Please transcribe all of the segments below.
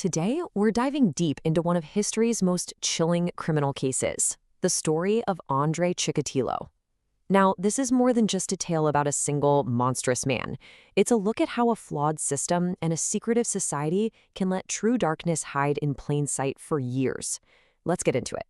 Today, we're diving deep into one of history's most chilling criminal cases, the story of Andrei Chikatilo. Now, this is more than just a tale about a single monstrous man. It's a look at how a flawed system and a secretive society can let true darkness hide in plain sight for years. Let's get into it.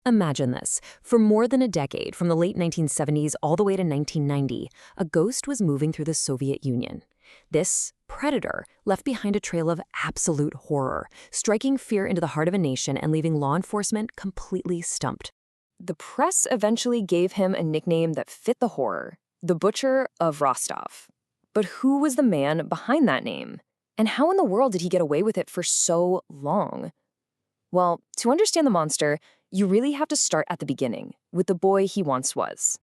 Imagine this. For more than a decade, from the late 1970s all the way to 1990, a ghost was moving through the Soviet Union. This predator left behind a trail of absolute horror, striking fear into the heart of a nation and leaving law enforcement completely stumped. The press eventually gave him a nickname that fit the horror, the Butcher of Rostov. But who was the man behind that name? And how in the world did he get away with it for so long? Well, to understand the monster, you really have to start at the beginning, with the boy he once was.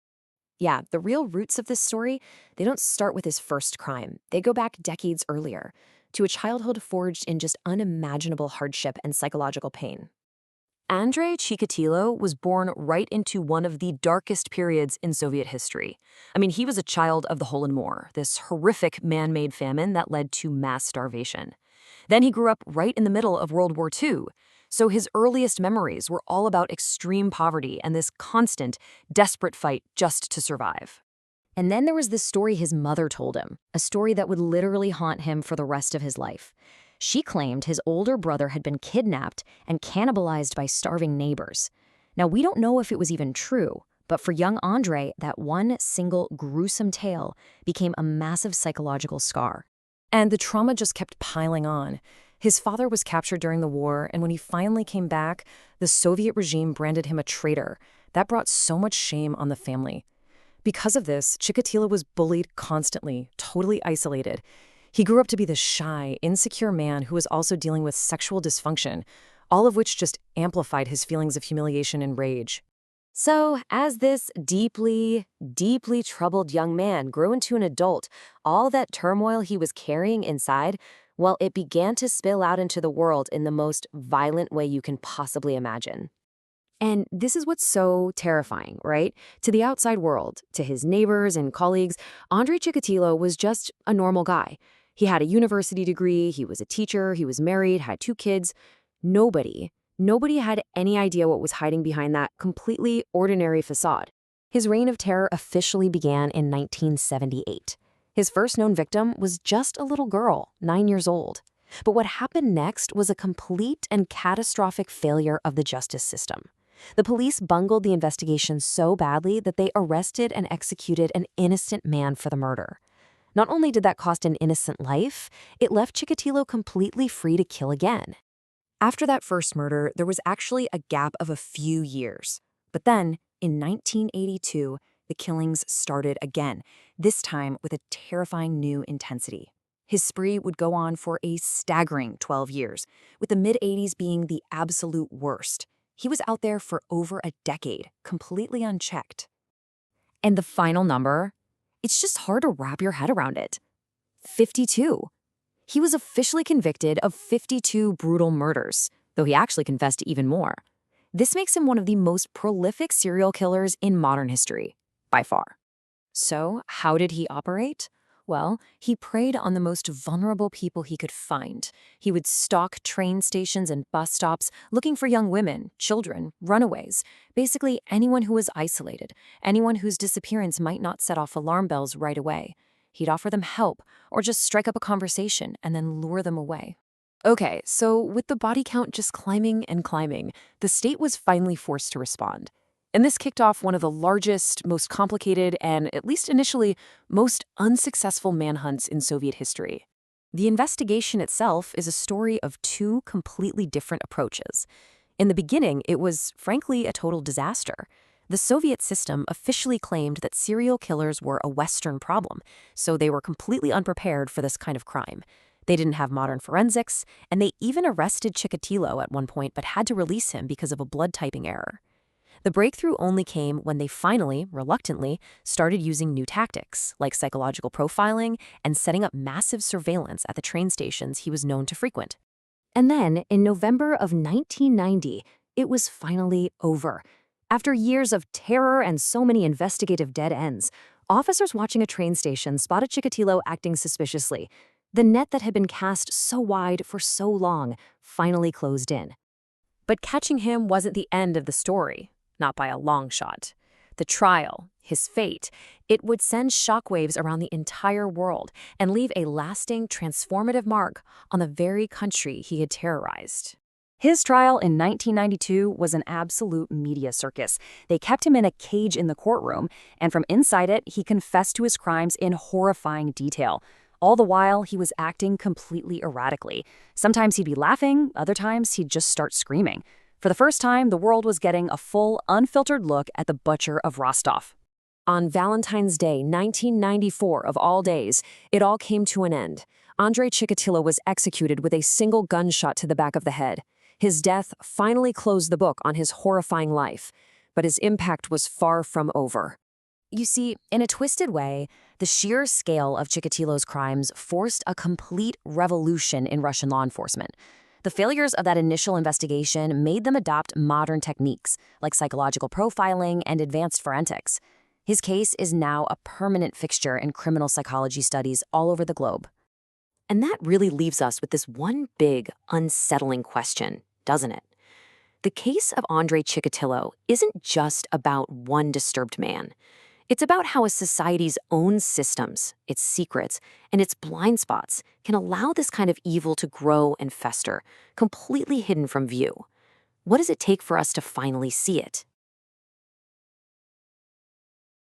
Yeah, the real roots of this story, they don't start with his first crime. They go back decades earlier, to a childhood forged in just unimaginable hardship and psychological pain. Andrei Chikatilo was born right into one of the darkest periods in Soviet history. I mean, he was a child of the Holodomor, this horrific man-made famine that led to mass starvation. Then he grew up right in the middle of World War II. So his earliest memories were all about extreme poverty and this constant, desperate fight just to survive. And then there was this story his mother told him, a story that would literally haunt him for the rest of his life. She claimed his older brother had been kidnapped and cannibalized by starving neighbors. Now, we don't know if it was even true, but for young Andrei, that one single gruesome tale became a massive psychological scar. And the trauma just kept piling on. His father was captured during the war, and when he finally came back, the Soviet regime branded him a traitor. That brought so much shame on the family. Because of this, Chikatilo was bullied constantly, totally isolated. He grew up to be this shy, insecure man who was also dealing with sexual dysfunction, all of which just amplified his feelings of humiliation and rage. So, as this deeply, deeply troubled young man grew into an adult, all that turmoil he was carrying inside, well, it began to spill out into the world in the most violent way you can possibly imagine. And this is what's so terrifying, right? To the outside world, to his neighbors and colleagues, Andrei Chikatilo was just a normal guy. He had a university degree, he was a teacher, he was married, had 2 kids. Nobody had any idea what was hiding behind that completely ordinary facade. His reign of terror officially began in 1978. His first known victim was just a little girl, 9 years old. But what happened next was a complete and catastrophic failure of the justice system. The police bungled the investigation so badly that they arrested and executed an innocent man for the murder. Not only did that cost an innocent life, it left Chikatilo completely free to kill again. After that first murder, there was actually a gap of a few years. But then, in 1982, the killings started again, this time with a terrifying new intensity. His spree would go on for a staggering 12 years, with the mid-80s being the absolute worst. He was out there for over a decade, completely unchecked. And the final number? It's just hard to wrap your head around it. 52. He was officially convicted of 52 brutal murders, though he actually confessed to even more. This makes him one of the most prolific serial killers in modern history. By far. So, how did he operate? Well, he preyed on the most vulnerable people he could find. He would stalk train stations and bus stops, looking for young women, children, runaways, basically anyone who was isolated, anyone whose disappearance might not set off alarm bells right away. He'd offer them help, or just strike up a conversation and then lure them away. Okay, so with the body count just climbing and climbing, the state was finally forced to respond. And this kicked off one of the largest, most complicated, and, at least initially, most unsuccessful manhunts in Soviet history. The investigation itself is a story of 2 completely different approaches. In the beginning, it was, frankly, a total disaster. The Soviet system officially claimed that serial killers were a Western problem, so they were completely unprepared for this kind of crime. They didn't have modern forensics, and they even arrested Chikatilo at one point but had to release him because of a blood typing error. The breakthrough only came when they finally, reluctantly, started using new tactics, like psychological profiling and setting up massive surveillance at the train stations he was known to frequent. And then, in November of 1990, it was finally over. After years of terror and so many investigative dead ends, officers watching a train station spotted Chikatilo acting suspiciously. The net that had been cast so wide for so long finally closed in. But catching him wasn't the end of the story, not by a long shot. The trial, his fate, it would send shockwaves around the entire world and leave a lasting, transformative mark on the very country he had terrorized. His trial in 1992 was an absolute media circus. They kept him in a cage in the courtroom, and from inside it, he confessed to his crimes in horrifying detail. All the while, he was acting completely erratically. Sometimes he'd be laughing, other times he'd just start screaming. For the first time, the world was getting a full, unfiltered look at the butcher of Rostov. On Valentine's Day, 1994 of all days, it all came to an end. Andrei Chikatilo was executed with a single gunshot to the back of the head. His death finally closed the book on his horrifying life, but his impact was far from over. You see, in a twisted way, the sheer scale of Chikatilo's crimes forced a complete revolution in Russian law enforcement. The failures of that initial investigation made them adopt modern techniques, like psychological profiling and advanced forensics. His case is now a permanent fixture in criminal psychology studies all over the globe. And that really leaves us with this one big, unsettling question, doesn't it? The case of Andrei Chikatilo isn't just about one disturbed man. It's about how a society's own systems, its secrets, and its blind spots can allow this kind of evil to grow and fester, completely hidden from view. What does it take for us to finally see it?